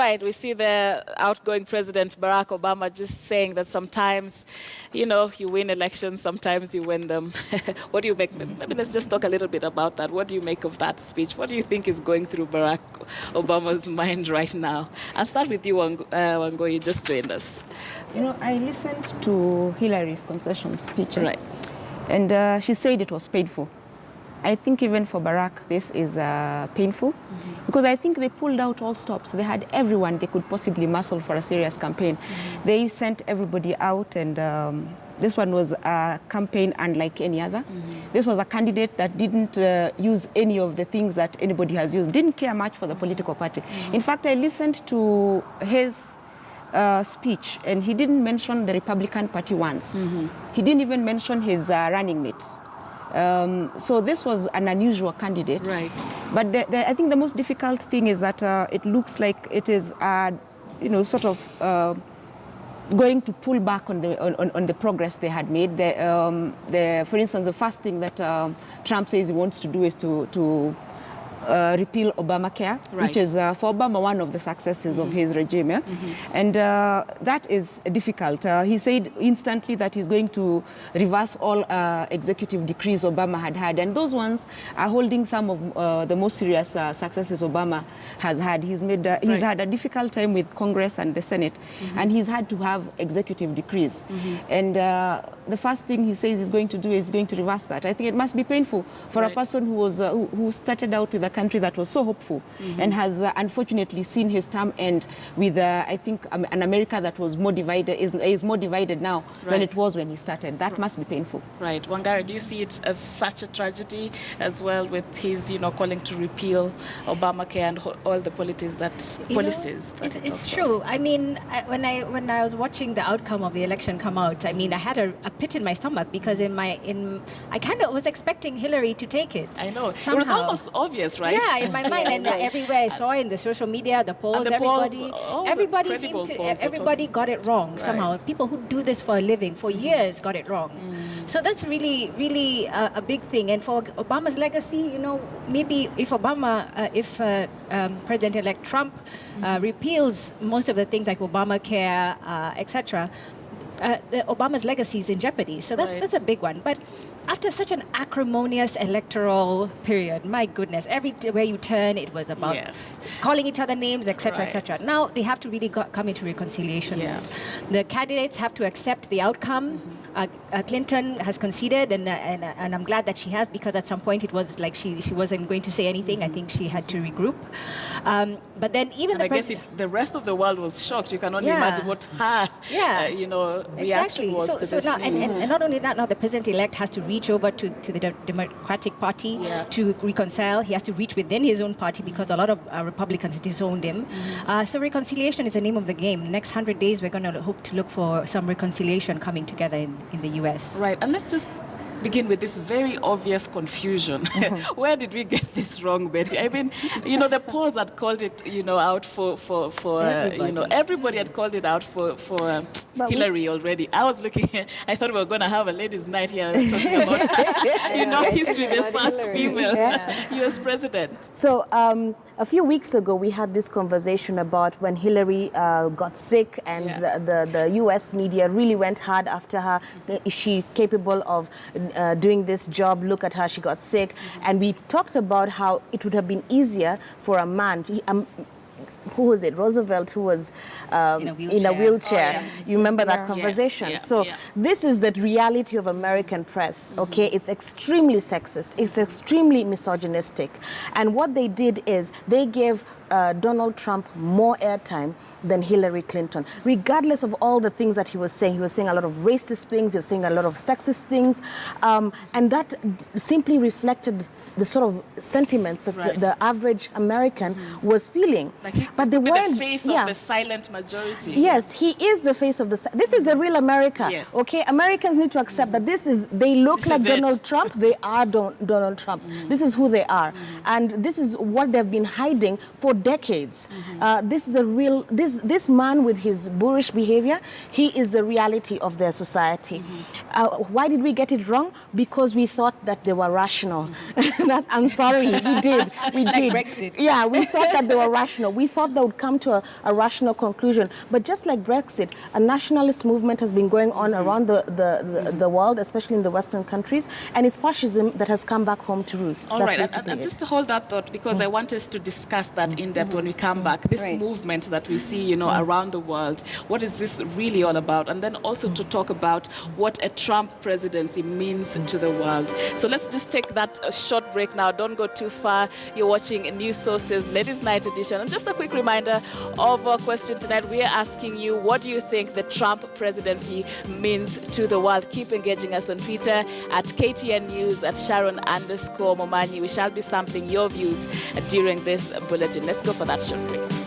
right, we see the outgoing President Barack Obama just saying that sometimes, you know, you win elections, sometimes you win them. What do you make? Maybe let's just talk a little bit about that. What do you make of that speech? What do you think is going through Barack Obama's mind right now? I'll start with you, Wangoi, you just joined us. You know, I listened to Hillary's concession speech. Right. And she said it was painful. I think even for Barack, this is painful because I think they pulled out all stops. They had everyone they could possibly muscle for a serious campaign. They sent everybody out, and this one was a campaign unlike any other. This was a candidate that didn't use any of the things that anybody has used, didn't care much for the political party. In fact, I listened to his speech, and he didn't mention the Republican Party once. He didn't even mention his running mate. So this was an unusual candidate. Right. But I think the most difficult thing is that it looks like it is, you know, sort of going to pull back on the progress they had made. For instance, the first thing that Trump says he wants to do is to repeal Obamacare, which is for Obama one of the successes of his regime. Yeah? And that is difficult. He said instantly that he's going to reverse all executive decrees Obama had. And those ones are holding some of the most serious successes Obama has had. He's had a difficult time with Congress and the Senate, and he's had to have executive decrees. And the first thing he says he's going to do is going to reverse that. I think it must be painful for a person who started out with a country that was so hopeful and has unfortunately seen his term end with, I think, an America that was more divided, is more divided now than it was when he started. That must be painful. Right. Wangari, do you see it as such a tragedy as well with his, you know, calling to repeal Obamacare and all the policies that it's true. I mean, when I was watching the outcome of the election come out, I mean, I had a pit in my stomach because I kind of was expecting Hillary to take it. I know. Somehow. It was almost obvious, right? Yeah, in my mind, and everywhere I saw in the social media, the polls, everybody got it wrong somehow. People who do this for a living for years got it wrong. So that's really, really a big thing. And for Obama's legacy, you know, maybe if President-elect Trump repeals most of the things like Obamacare, etc., Obama's legacy is in jeopardy. So that's a big one. But after such an acrimonious electoral period, my goodness, everywhere you turn, it was about calling each other names, etc., etc. Now they have to really come into reconciliation. The candidates have to accept the outcome. Clinton has conceded, and I'm glad that she has, because at some point it was like she wasn't going to say anything. I think she had to regroup. But then even I guess if the rest of the world was shocked, you can only imagine what her reaction was to this news. And not only that, now the president-elect has to reach over to the Democratic Party to reconcile. He has to reach within his own party because a lot of Republicans disowned him. So reconciliation is the name of the game. Next 100 days, we're going to hope to look for some reconciliation coming together in the U.S. Right, and let's just begin with this very obvious confusion. Where did we get this wrong, Betty? I mean, you know, the polls had called it, you know, out for you know, everybody had called it out for Hillary already. I was looking, I thought we were going to have a ladies' night here talking about, you know, history, the first female U.S. president. So a few weeks ago, we had this conversation about when Hillary got sick, and the U.S. media really went hard after her. Is she capable of doing this job? Look at her, she got sick. And we talked about how it would have been easier for a man. Who was it? Roosevelt, who was in a wheelchair. Oh, yeah. You remember that conversation? This is the reality of American press, okay? It's extremely sexist. It's extremely misogynistic. And what they did is they gave Donald Trump more airtime than Hillary Clinton, regardless of all the things that he was saying. He was saying a lot of racist things, he was saying a lot of sexist things, and that simply reflected the sort of sentiments that the average American was feeling. Like but they weren't the face of the silent majority. Yes, he is the face of the. This is the real America. Yes. Okay, Americans need to accept that they look like Donald Trump. They are Donald Trump. This is who they are, and this is what they've been hiding for decades. This is this man with his boorish behavior, he is the reality of their society. Why did we get it wrong? Because we thought that they were rational. I'm sorry, we did. We like did. Brexit. Yeah, we thought that they were rational. We thought they would come to a rational conclusion. But just like Brexit, a nationalist movement has been going on around the world, especially in the Western countries, and it's fascism that has come back home to roost. All That's right, basically and it. just to hold that thought, because I want us to discuss that in depth when we come back. This movement that we see, around the world, what is this really all about? And then also to talk about what a Trump presidency means to the world. So let's just take that short break now. Don't go too far. You're watching News Sources Ladies Night Edition. And just a quick reminder of our question tonight. We are asking you, what do you think the Trump presidency means to the world? Keep engaging us on Twitter at KTN News, at Sharon_Momanyi. We shall be sampling your views during this bulletin. Let's go for that short break.